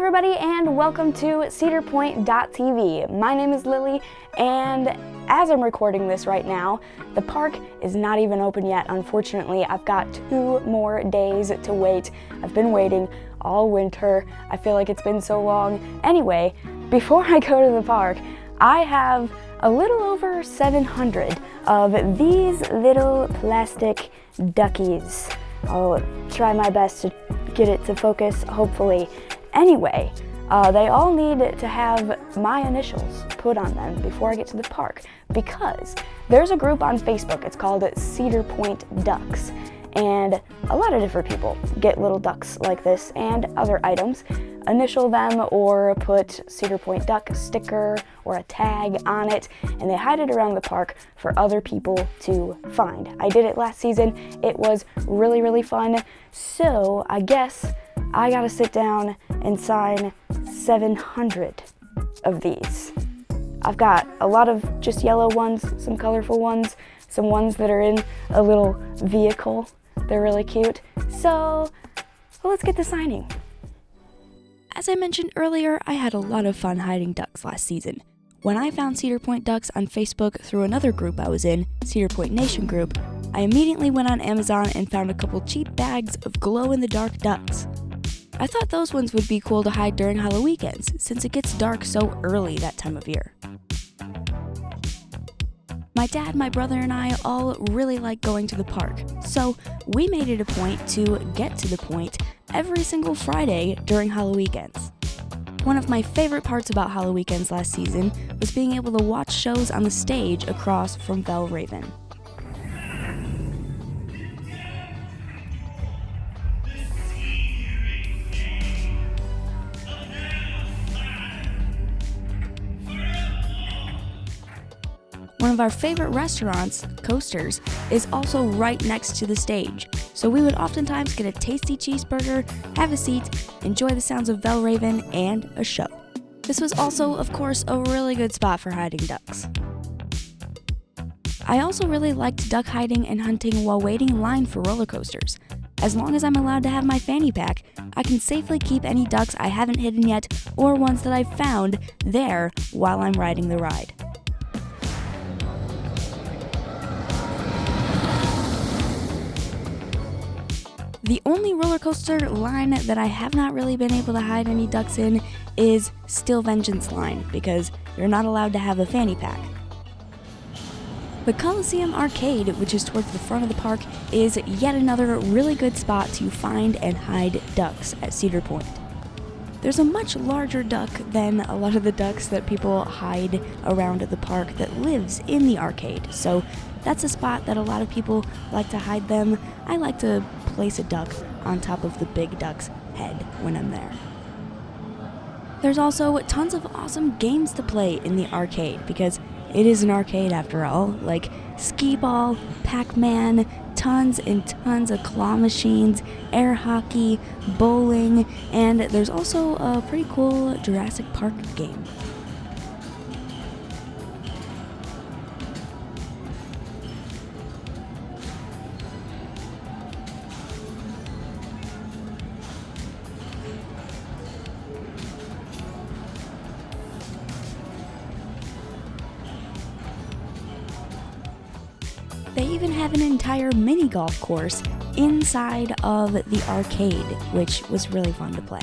everybody, and welcome to CedarPointDotTV. My name is Lily, and as I'm recording this right now, the park is not even open yet. Unfortunately, I've got 2 more days to wait. I've been waiting all winter. I feel like it's been so long. Anyway, before I go to the park, I have a little over 700 of these little plastic duckies. I'll try my best to get it to focus, hopefully. Anyway, they all need to have my initials put on them before I get to the park, because there's a group on Facebook. It's called Cedar Point Ducks, and a lot of different people get little ducks like this and other items, initial them or put Cedar Point Duck sticker or a tag on it, and they hide it around the park for other people to find. I did it last season. It was really, really fun. So I guess I gotta sit down and sign 700 of these. I've got a lot of just yellow ones, some colorful ones, some ones that are in a little vehicle. They're really cute. So let's get to signing. As I mentioned earlier, I had a lot of fun hiding ducks last season. When I found Cedar Point Ducks on Facebook through another group I was in, Cedar Point Nation group, I immediately went on Amazon and found a couple cheap bags of glow-in-the-dark ducks. I thought those ones would be cool to hide during Halloween weekends, since it gets dark so early that time of year. My dad, my brother, and I all really like going to the park, so we made it a point to get to the point every single Friday during Halloween weekends. One of my favorite parts about Halloween weekends last season was being able to watch shows on the stage across from Belle Raven. One of our favorite restaurants, Coasters, is also right next to the stage, so we would oftentimes get a tasty cheeseburger, have a seat, enjoy the sounds of Belle Raven, and a show. This was also, of course, a really good spot for hiding ducks. I also really liked duck hiding and hunting while waiting in line for roller coasters. As long as I'm allowed to have my fanny pack, I can safely keep any ducks I haven't hidden yet or ones that I've found there while I'm riding the ride. The only roller coaster line that I have not really been able to hide any ducks in is Still Vengeance line, because you're not allowed to have a fanny pack. The Coliseum Arcade, which is towards the front of the park, is yet another really good spot to find and hide ducks at Cedar Point. There's a much larger duck than a lot of the ducks that people hide around at the park that lives in the arcade, so that's a spot that a lot of people like to hide them. I like to place a duck on top of the big duck's head when I'm there. There's also tons of awesome games to play in the arcade, because it is an arcade after all, like skee-ball, Pac-Man, tons and tons of claw machines, air hockey, bowling, and there's also a pretty cool Jurassic Park game. They even have an entire mini golf course inside of the arcade, which was really fun to play.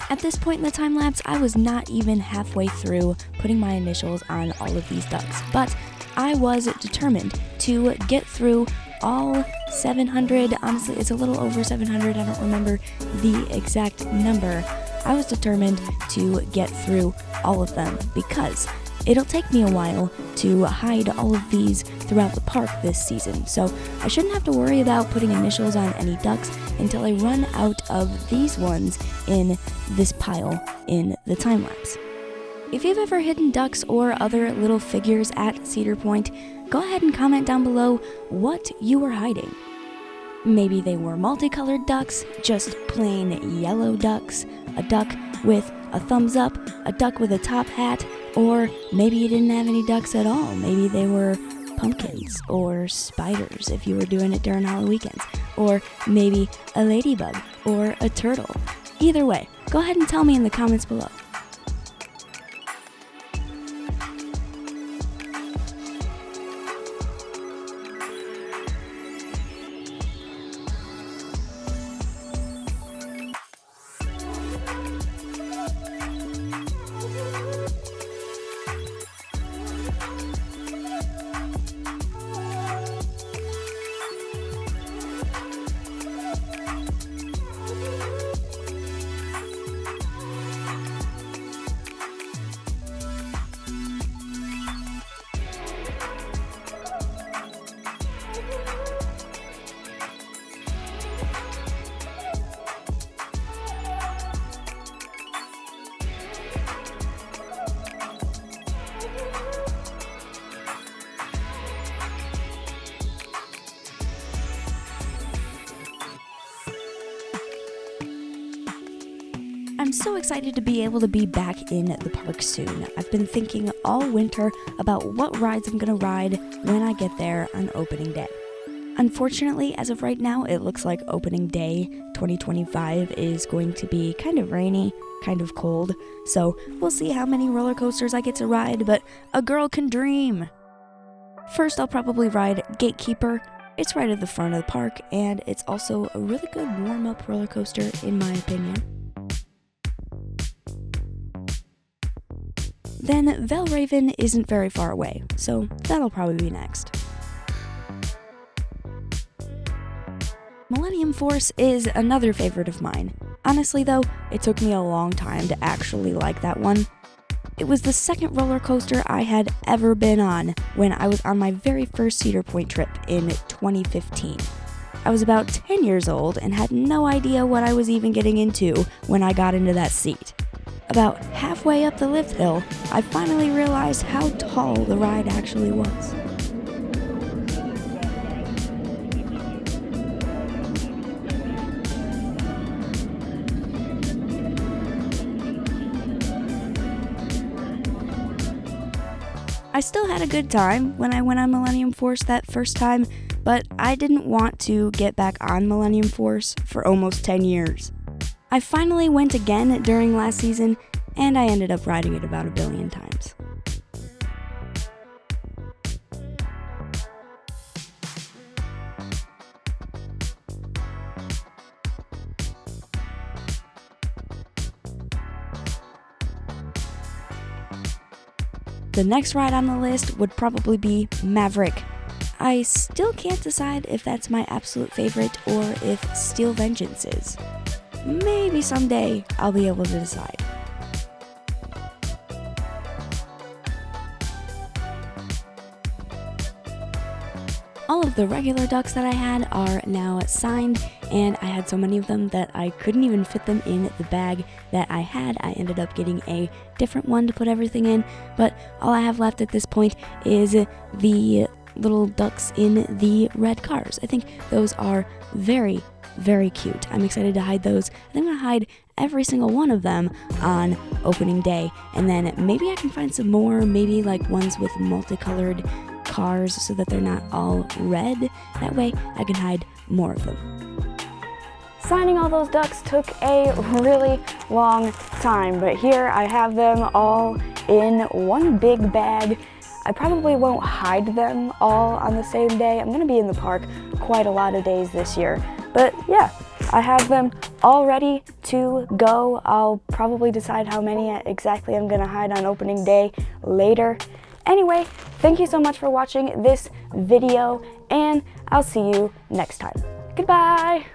At this point in the time lapse, I was not even halfway through putting my initials on all of these ducks, but I was determined to get through all 700. Honestly, it's a little over 700. I don't remember the exact number. I was determined to get through all of them because it'll take me a while to hide all of these throughout the park this season, so I shouldn't have to worry about putting initials on any ducks until I run out of these ones in this pile in the time lapse. If you've ever hidden ducks or other little figures at Cedar Point, go ahead and comment down below what you were hiding. Maybe they were multicolored ducks, just plain yellow ducks, a duck with a thumbs up, a duck with a top hat, or maybe you didn't have any ducks at all. Maybe they were pumpkins or spiders if you were doing it during Halloween weekends, or maybe a ladybug or a turtle. Either way, go ahead and tell me in the comments below. I'm so excited to be able to be back in the park soon. I've been thinking all winter about what rides I'm going to ride when I get there on opening day. Unfortunately, as of right now, it looks like opening day 2025 is going to be kind of rainy, kind of cold, so we'll see how many roller coasters I get to ride, but a girl can dream! First, I'll probably ride Gatekeeper. It's right at the front of the park, and it's also a really good warm-up roller coaster, in my opinion. Then Valraven isn't very far away, so that'll probably be next. Millennium Force is another favorite of mine. Honestly though, it took me a long time to actually like that one. It was the second roller coaster I had ever been on when I was on my very first Cedar Point trip in 2015. I was about 10 years old and had no idea what I was even getting into when I got into that seat. About halfway up the lift hill, I finally realized how tall the ride actually was. I still had a good time when I went on Millennium Force that first time, but I didn't want to get back on Millennium Force for almost 10 years. I finally went again during last season, and I ended up riding it about 1 billion times. The next ride on the list would probably be Maverick. I still can't decide if that's my absolute favorite or if Steel Vengeance is. Maybe someday I'll be able to decide. All of the regular ducks that I had are now signed, and I had so many of them that I couldn't even fit them in the bag that I had. I ended up getting a different one to put everything in, but all I have left at this point is the little ducks in the red cars. I think those are very, very cute. I'm excited to hide those. I think I'm going to hide every single one of them on opening day, and then maybe I can find some more, maybe like ones with multicolored cars so that they're not all red. That way I can hide more of them. Signing all those ducks took a really long time, but here I have them all in one big bag. I probably won't hide them all on the same day. I'm going to be in the park quite a lot of days this year, but yeah, I have them all ready to go. I'll probably decide how many exactly I'm gonna hide on opening day later. Anyway, thank you so much for watching this video, and I'll see you next time. Goodbye!